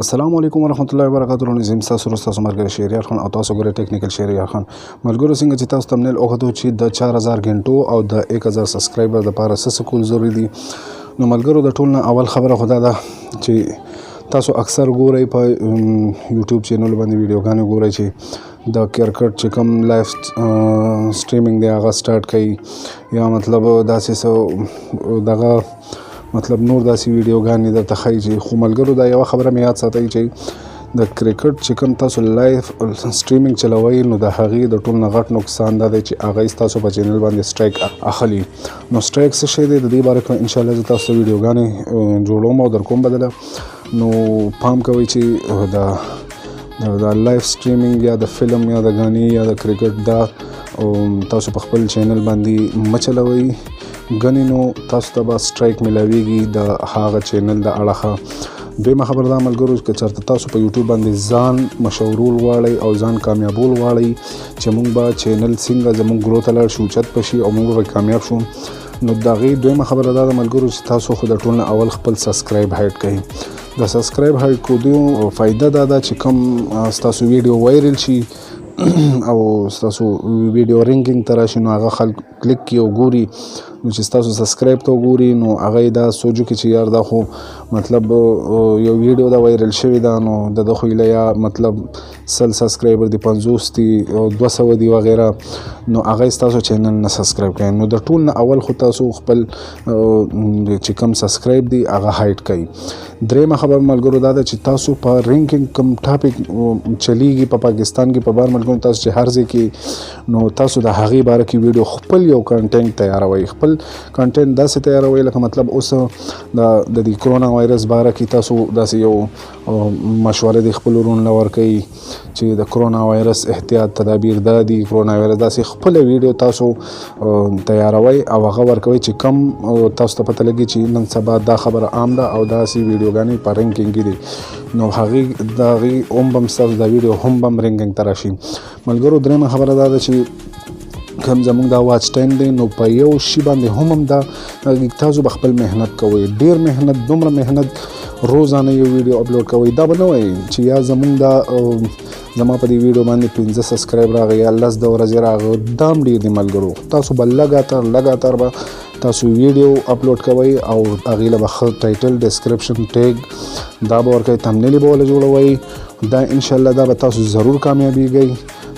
السلام علیکم ورحمۃ اللہ وبرکاتہ. نظیم تاسو سره تاسو مرګ شهريار خان او تاسو ګره ټیکنیکل شهريار خان ملګرو څنګه چې تاسو تمنیل اوغتو چې د 4000 غنټو او د 1000 سبسکرایبر د لپاره څه کول ضروری دي. نو ملګرو د ټول نه اول خبره خدا ده چې تاسو اکثر ګورئ په یوټیوب چینل باندې ویډیوګانې ګورئ چې د کرکټ چې کوم لایف سټریمینګ دی هغه سٹارټ کړي یا مطلب داسې دغه مطلب نور داسې ویډیوګانې درته ښایي چې خو ملګرو دا یوه خبره مې یاد ساتئ چې د کرکټ چې کوم تاسو لایف سټریمینګ چلوئ نو د هغې د ټول نه غټ نقصان دا دی چې هغه ستاسو په چینل باندې سټرایک اخلي. نو سټرایک څه شی دی د دې باره کې انشاءالله زه تاسو ته ویډیوګانې جوړوم او در کوم بدله. نو پام کوئ چې د لایف سټریمینګ یا د فلم یا د غانې یا د کرکټ دا تاسو په خپل چینل باندې مچلوئ ګنې نو تاسو ته به سټرایک ملاویږي د هغه چینل د اړخه. دویمه خبر دا ملګرو که چېرته تاسو په یوټیوب باندې ځان مشهورول غواړئ او ځان کامیابول غواړئ چې موږ به چینل څنګه زموږ ګرو ته لاړ شي اوچت به شي او موږ به کامیاب شو نو د هغې دویمه خبره دا ده ملګرو چې تاسو خو د ټول نه اول خپل سبسکرایب هایډ کړئ. د سبسکرایب هایډ کودو فایده دا ده چې کوم ستاسو ویډیو وایرل شي او ستاسو ویډیو رینګینګ ته راشي نو هغه خلک کلیک کړي او ګوري نو چې ستاسو سبسکرایب ته وګوري نو هغه دا سوچو کې چې یار دا خو مطلب یو ویډیو دا وایرل شوی دا نو د خو یا مطلب 100 سبسکرایبر دی 50 دی 200 دی وغیره نو هغه ستاسو چینل نه سبسکرایب کړئ. نو د ټول نه اول خو تاسو خپل چې کوم سبسکرایب دی هغه هایډ کړئ. درېمه خبر ملګرو دا ده چې تاسو په رینکینګ کوم ټاپک چلیږي په پاکستان کې په بار ملګرو تاسو چې هر ځای کې نو تاسو د هغې باره کې ویډیو خپل یو کنټینټ تیاروئ خپل کنټینټ داسې تیاروئ لکه مطلب اوس د دې کرونا وایرس باره کې تاسو داسې یو مشوره د خپل ورونو له ورکوئ چې د کرونا وایرس احتیاط تدابیر دا دي کرونا وایرس داسې خپل ویډیو تاسو تیاروئ او هغه ورکوئ چې کم تاسو ته پته لګي چې نن سبا دا خبره عام ده او داسې ویډیوګانې په رینکینګ کې دي نو هغې د هغې هم به ستاسو دا ویډیو هم به رینکینګ ته راشي. ملګرو درېیمه خبره دا ده چې کوم زموږ دا واچ ټایم دی نو په یو شي باندې هم دا تاسو به خپل محنت کوئ ډېر محنت دومره محنت روزانه یو ویډیو اپلوډ کوئ دا به نه وایي چې یا زموږ دا زما په دې ویډیو باندې 15 سبسکرایب راغی یا 10 د ورځې راغی دا هم ډېر دی ملګرو تاسو به لګاتار به تاسو ویډیو اپلوډ کوئ او هغې له به ښه ټایټل ډسکرپشن ټیګ دا به ورکوئ تمنیل به ورله جوړوئ دا انشاءالله دا به تاسو ضرور کامیابیږئ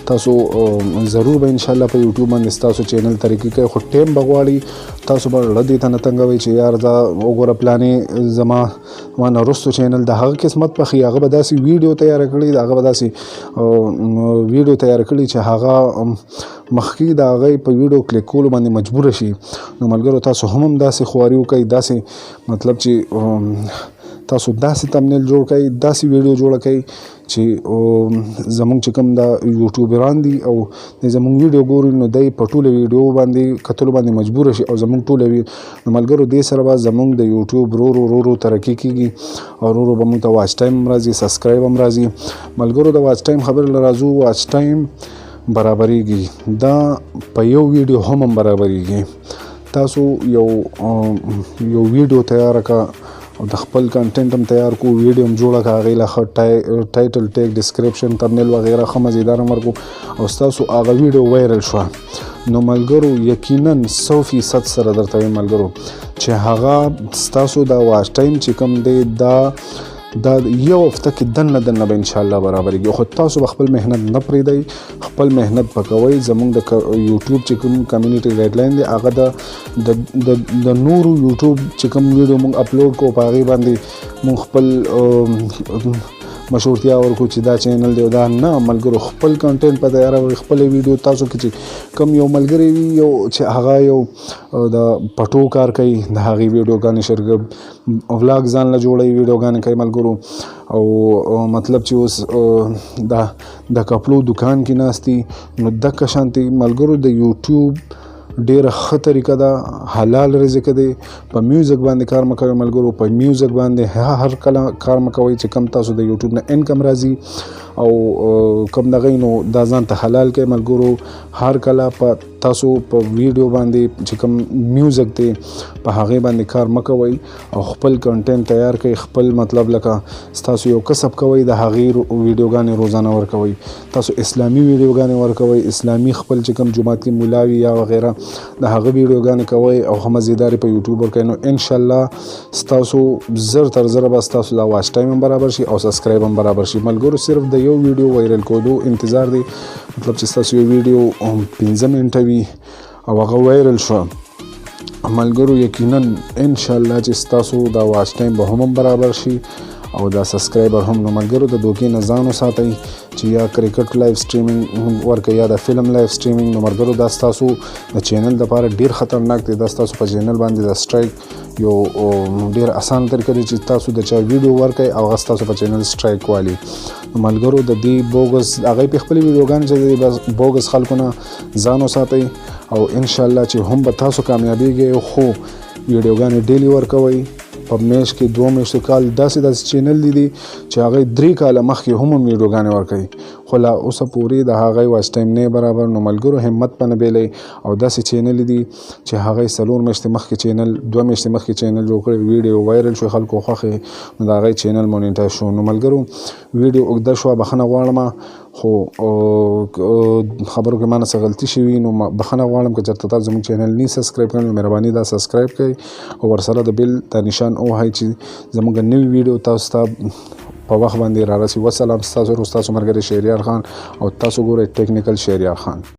تاسو ضرور به انشاءالله په یوټیوب باندې ستاسو چینل ترقي کوي خو ټیم به غواړي تاسو به زړه دې ته نه تنګوئ چې یار دا وګوره پلانې زما نه وروستو چینل د هغه قسمت پخې هغه به داسې ویډیو تیاره کړي هغه به داسې ویډیو تیاره کړي چې هغه مخکې د هغې په ویډیو کلیک کولو باندې مجبوره شي. نو ملګرو تاسو هم داسې خواري وکئ داسې مطلب چې تاسو داسې تمنیل جوړ کړئ داسې ویډیو جوړه کړئ چې زموږ چې کوم دا یوټیوبران دي او زموږ ویډیو ګوري نو دی په ټوله ویډیو باندې کتلو باندې مجبوره شي او زموږ ټوله نو ملګرو دې سره به زموږ د یوټیوب ورو ترقي کېږي او ورو به موږ ته واچ ټایم هم راځي سبسکرایب هم راځي. ملګرو د واچ ټایم خبرې له راځو واچ ټایم برابریږي دا په یو ویډیو هم برابریږي. تاسو یو ویډیو تیاره کړه او د خپل کنټینټ هم تیار کو ویډیو هم جوړه کړه هغې له ښه ټایټل ټیګ ډسکرپشن تمنیل وغیره ښه مزیدار هم ورکو او ستاسو هغه ویډیو وایرل شوه نو ملګرو یقینا 100% سره درته وایم ملګرو چې هغه ستاسو دا واچ ټایم چې کوم دی دا یو هفته کې دننه به انشاءالله برابرېږي خو تاسو به خپل محنت نه پرېږدئ خپل محنت به کوئ زموږ د یوټیوب چې کوم کمیونټي ګایډلاین دی هغه د نورو یوټیوب چې کوم ویډیو موږ اپلوډ کوو په هغې باندې موږ خپل مشهورتیا ورکو چې دا چینل دی دا نه ملګرو خپل کنټینټ په تیاروئ خپل ویډیو تاسو کې چې کوم یو ملګری وي یو چې هغه یو د پټو کار کوي د هغې ویډیوګانې شرګب ولاګ ځان له جوړوي ویډیوګانې کوي ملګرو او مطلب چې اوس د کپړو دکان کې ناست دي نو دغه شانتې ملګرو د یوټیوب ډیره ښه طریقه ده حلال رزق دی په میوزیک باندې کار مه کوئ ملګرو په میوزیک باندې هر کله کار مه کوئ چې کم تاسو د یوټیوب نه انکم راځي او کم دغه نو دا ځان ته حلال کې ملګرو هر کله په تاسو په ویډیو باندې چې کوم میوزیک دی په هغه باندې کار مکوئ او خپل کنټینټ تیار کړئ خپل مطلب لکه تاسو یو کسب کوئ د هغې ویډیوګانې روزانه ورکوئ تاسو اسلامي ویډیوګانې ورکوئ اسلامي خپل چې کوم جماعت کې مولاوي یا وغیره د هغه ویډیوګانې کوئ او ښه مزیدارې په یوټیوب ورکوئ نو انشاءالله ستاسو زر تر زره به ستاسو دا واچ ټایم هم برابر شي او سبسکرایب هم برابر شي ملګرو صرف د یو ویډیو وایرل کودو انتظار دی مطلب چې ستاسو یو ویډیو 15 منټه وي او هغه وایرل شو ملګرو یقینا انشاءالله چې ستاسو دا واچ ټایم به هم برابر شي او دا سبسکرایبر هم نو ملګرو د دوکې نه ځان وساتئ چې یا کرکټ لایف سټریمینګ ورکړئ یا د فلم لایف سټریمینګ نو ملګرو دا ستاسو د چینل دپاره ډیر خطرناک دی دا ستاسو په چینل باندې د سټرایک یو ډیر اسان طریقه دی چې تاسو د چا ویډیو ورکړئ او هغه ستاسو په چینل سټرایک والي نو ملګرو د دې بوګس هغې په خپلې ویډیوګانې چې د بوګس خلکو نه ځان وساتئ او انشاءالله چې هم به تاسو کامیابیږئ خو ویډیوګانې ډیلی ورکوئ په میاشت کې 2 میاشتو کال داسې چینل دي چې هغې 3 کاله مخکې هم ویډیوګانې ورکوي خو لا اوسه پورې د هغې واچ ټایم نه برابر نو ملګرو همت په نه بیلی او داسې چینل دي چې هغې 4 میاشتې مخکې چینل 2 میاشتې مخکې چینل جوړ کړی ویډیو وایرل شو خلکو خوښې نو د هغې چینل مونیټایز شو نو ملګرو ویډیو اوږده شوه بخښنه غواړم خو خبرو کې مانه څه غلطي شوي نو بخښنه غواړم که چېرته تاسو زموږ چینل نه سبسکرایب کړی نو مهرباني دا سبسکرایب کړئ او ورسره د بیل دا نشان ووهئ چې زموږ نوي ویډیو تاسو ته په وخت باندې را رسي وسلام ستاسو ملګری شهریار خان او تاسو ګورئ ټیکنیکل شهریار خان